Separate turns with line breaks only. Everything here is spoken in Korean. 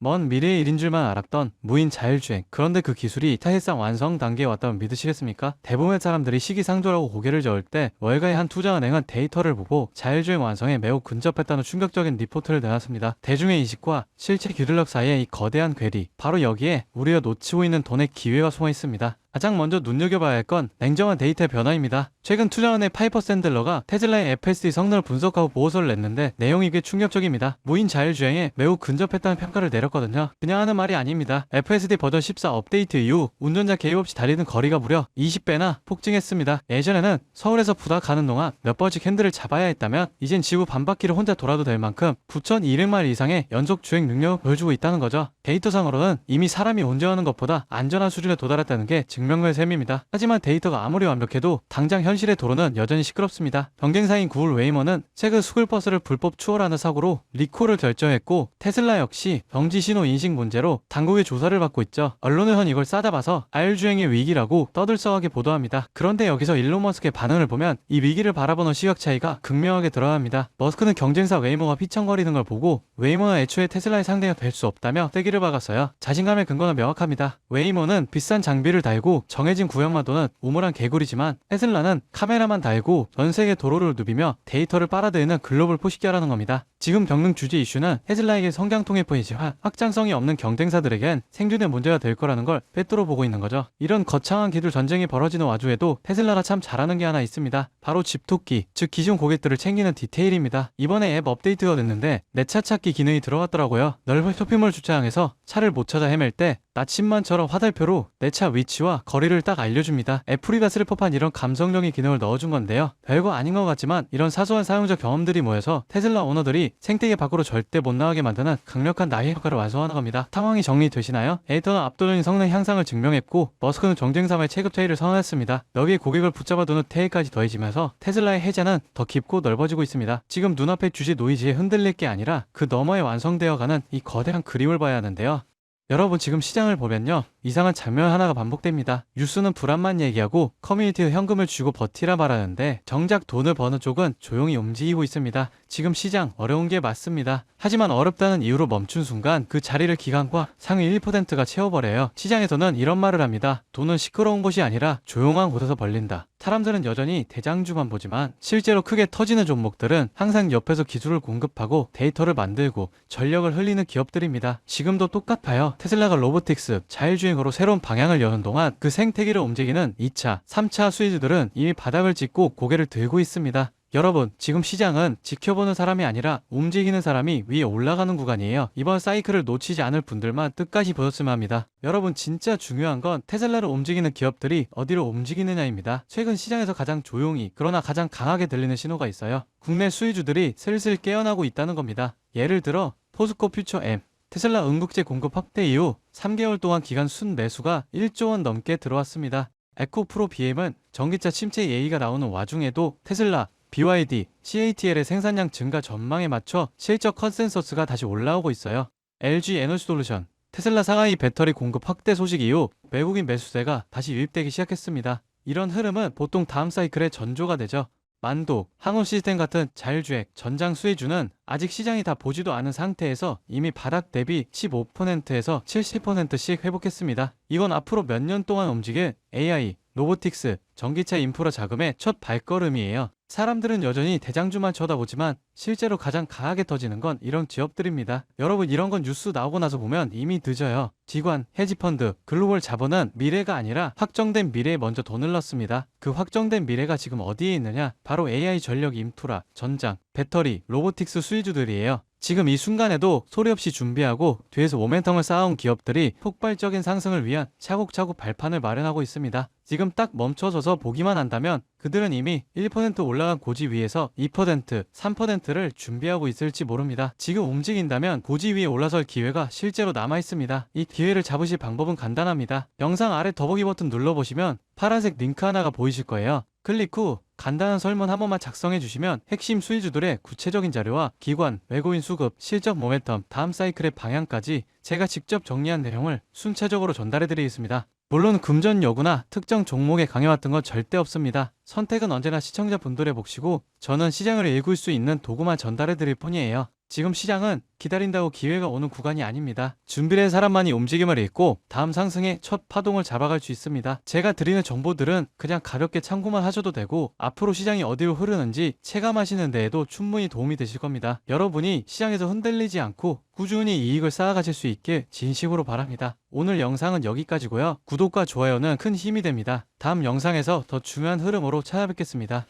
먼 미래의 일인 줄만 알았던 무인 자율주행. 그런데 그 기술이 사실상 완성 단계에 왔다면 믿으시겠습니까? 대부분의 사람들이 시기상조라고 고개를 저을 때 월가의 한 투자은행은 데이터를 보고 자율주행 완성에 매우 근접했다는 충격적인 리포트를 내놨습니다. 대중의 인식과 실제 기술력 사이의 이 거대한 괴리, 바로 여기에 우리가 놓치고 있는 돈의 기회가 숨어 있습니다. 가장 먼저 눈여겨봐야 할 건 냉정한 데이터의 변화입니다. 최근 투자은행 파이퍼 샌들러가 테슬라의 FSD 성능을 분석하고 보고서를 냈는데 내용이 꽤 충격적입니다. 무인 자율주행에 매우 근접했다는 평가를 내렸거든요. 그냥 하는 말이 아닙니다. FSD 버전 14 업데이트 이후 운전자 개입 없이 달리는 거리가 무려 20배나 폭증했습니다. 예전에는 서울에서 부다 가는 동안 몇 번씩 핸들을 잡아야 했다면 이젠 지구 반바퀴를 혼자 돌아도 될 만큼 9,200마일 이상의 연속 주행 능력을 보여주고 있다는 거죠. 데이터상으로는 이미 사람이 운전하는 것보다 안전한 수준에 도달했다는 게 증명된 셈입니다. 하지만 데이터가 아무리 완벽해도 당장 현실의 도로는 여전히 시끄럽습니다. 경쟁사인 구글 웨이모는 최근 스쿨버스를 불법 추월하는 사고로 리콜을 결정했고 테슬라 역시 정지 신호 인식 문제로 당국의 조사를 받고 있죠. 언론은 이걸 싸잡아서 자율주행의 위기라고 떠들썩하게 보도합니다. 그런데 여기서 일론 머스크의 반응을 보면 이 위기를 바라보는 시각 차이가 극명하게 드러납니다. 머스크는 경쟁사 웨이모가 휘청거리는 걸 보고 웨이모는 애초에 테슬라의 상대가 될 수 없다며 떼기를 박았어요. 자신감의 근거는 명확합니다. 웨이모는 비싼 장비를 달고 정해진 구역마도는 우물한 개구리지만 테슬라는 카메라만 달고 전 세계 도로를 누비며 데이터를 빨아들이는 글로벌 포식자라는 겁니다. 지금 겪는 주제 이슈는 테슬라에게 성장통일 뿐이지만 확장성이 없는 경쟁사들에겐 생존의 문제가 될 거라는 걸 빼뚫어 보고 있는 거죠. 이런 거창한 기술 전쟁이 벌어지는 와중에도 테슬라가 참 잘하는 게 하나 있습니다. 바로 집토끼, 즉 기존 고객들을 챙기는 디테일입니다. 이번에 앱 업데이트가 됐는데 내 차 찾기 기능이 들어갔더라고요. 넓은 쇼핑몰 주차장에서 차를 못 찾아 헤맬 때 나침반처럼 화살표로 내 차 위치와 거리를 딱 알려줍니다. 애플이가 쓸 법한 이런 감성적인 기능을 넣어준 건데요. 별거 아닌 것 같지만 이런 사소한 사용자 경험들이 모여서 테슬라 오너들이 생태계 밖으로 절대 못 나가게 만드는 강력한 나의 효과를 완성하는 겁니다. 상황이 정리되시나요? 데이터는 압도적인 성능 향상을 증명했고 머스크는 경쟁사와의 체급 차이를 선언했습니다. 여기에 고객을 붙잡아두는 테이까지 더해지면서 테슬라의 해자는 더 깊고 넓어지고 있습니다. 지금 눈앞의 주제 노이즈에 흔들릴 게 아니라 그 너머에 완성되어가는 이 거대한 그림을 봐야 하는데요. 여러분 지금 시장을 보면요, 이상한 장면 하나가 반복됩니다. 뉴스는 불안만 얘기하고 커뮤니티에 현금을 주고 버티라 말하는데 정작 돈을 버는 쪽은 조용히 움직이고 있습니다. 지금 시장 어려운 게 맞습니다. 하지만 어렵다는 이유로 멈춘 순간 그 자리를 기관과 상위 1%가 채워버려요. 시장에서는 이런 말을 합니다. 돈은 시끄러운 곳이 아니라 조용한 곳에서 벌린다. 사람들은 여전히 대장주만 보지만 실제로 크게 터지는 종목들은 항상 옆에서 기술을 공급하고 데이터를 만들고 전력을 흘리는 기업들입니다. 지금도 똑같아요. 테슬라가 로보틱스, 자율주행으로 새로운 방향을 여는 동안 그 생태계를 움직이는 2차, 3차 수혜주들은 이미 바닥을 찍고 고개를 들고 있습니다. 여러분, 지금 시장은 지켜보는 사람이 아니라 움직이는 사람이 위에 올라가는 구간이에요. 이번 사이클을 놓치지 않을 분들만 끝까지 보셨으면 합니다. 여러분, 진짜 중요한 건 테슬라를 움직이는 기업들이 어디로 움직이느냐입니다. 최근 시장에서 가장 조용히 그러나 가장 강하게 들리는 신호가 있어요. 국내 수혜주들이 슬슬 깨어나고 있다는 겁니다. 예를 들어 포스코 퓨처 M, 테슬라 응급제 공급 확대 이후 3개월 동안 기간 순매수가 1조 원 넘게 들어왔습니다. 에코프로 BM은 전기차 침체 예의가 나오는 와중에도 테슬라, BYD, CATL의 생산량 증가 전망에 맞춰 실적 컨센서스가 다시 올라오고 있어요. LG 에너지솔루션, 테슬라 상하이 배터리 공급 확대 소식 이후 외국인 매수세가 다시 유입되기 시작했습니다. 이런 흐름은 보통 다음 사이클의 전조가 되죠. 만도, 항우시스템 같은 자율주행, 전장 수혜주는 아직 시장이 다 보지도 않은 상태에서 이미 바닥 대비 15%에서 70%씩 회복했습니다. 이건 앞으로 몇 년 동안 움직일 AI, 로보틱스, 전기차 인프라 자금의 첫 발걸음이에요. 사람들은 여전히 대장주만 쳐다보지만 실제로 가장 강하게 터지는 건 이런 기업들입니다. 여러분, 이런 건 뉴스 나오고 나서 보면 이미 늦어요. 기관, 헤지펀드, 글로벌 자본은 미래가 아니라 확정된 미래에 먼저 돈을 넣습니다. 그 확정된 미래가 지금 어디에 있느냐? 바로 AI 전력 인프라, 전장, 배터리, 로보틱스 수혜주들이에요. 지금 이 순간에도 소리 없이 준비하고 뒤에서 모멘텀을 쌓아온 기업들이 폭발적인 상승을 위한 차곡차곡 발판을 마련하고 있습니다. 지금 딱 멈춰서서 보기만 한다면 그들은 이미 1% 올라간 고지 위에서 2%, 3%를 준비하고 있을지 모릅니다. 지금 움직인다면 고지 위에 올라설 기회가 실제로 남아 있습니다. 이 기회를 잡으실 방법은 간단합니다. 영상 아래 더보기 버튼 눌러보시면 파란색 링크 하나가 보이실 거예요. 클릭 후 간단한 설문 한 번만 작성해 주시면 핵심 수혜주들의 구체적인 자료와 기관, 외국인 수급, 실적 모멘텀, 다음 사이클의 방향까지 제가 직접 정리한 내용을 순차적으로 전달해 드리겠습니다. 물론 금전 여부나 특정 종목에 강해왔던 건 절대 없습니다. 선택은 언제나 시청자분들의 몫이고 저는 시장을 읽을 수 있는 도구만 전달해 드릴 뿐이에요. 지금 시장은 기다린다고 기회가 오는 구간이 아닙니다. 준비된 사람만이 움직임을 잇고 다음 상승의 첫 파동을 잡아갈 수 있습니다. 제가 드리는 정보들은 그냥 가볍게 참고만 하셔도 되고 앞으로 시장이 어디로 흐르는지 체감하시는 데에도 충분히 도움이 되실 겁니다. 여러분이 시장에서 흔들리지 않고 꾸준히 이익을 쌓아가실 수 있게 진심으로 바랍니다. 오늘 영상은 여기까지고요. 구독과 좋아요는 큰 힘이 됩니다. 다음 영상에서 더 중요한 흐름으로 찾아뵙겠습니다.